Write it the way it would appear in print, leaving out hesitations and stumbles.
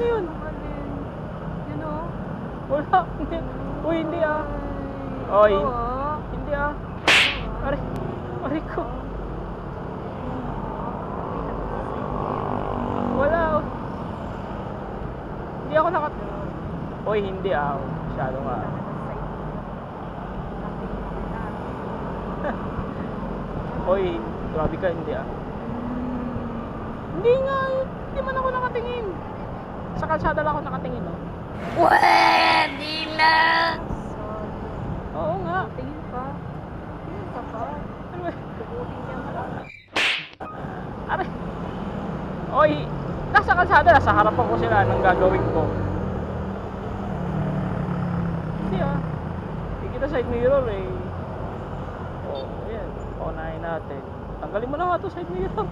Ano yun? Yun o. Wala. Uy, hindi ah. Oy. Hindi ah. Aray. Aray ko. Wala oh. Hindi ako nakat... Oy, hindi ah. Masyado nga. Oy, grabe ka, hindi ah. Hindi nga, hindi man ako nakatingin. Sa kalsada lang ako nakatingin oh. Pwede na. Oo nga. Tingin pa. Tingin ka pa. Ano ba? Tukutin niya mo. Aray. Oy, nasa kalsada, nasa harapan ko sila ng gagawin ko. Hindi ah. Hindi kita side mirror eh. Oh, ayan. Paunahin natin. Tanggalin mo na nga to side mirror.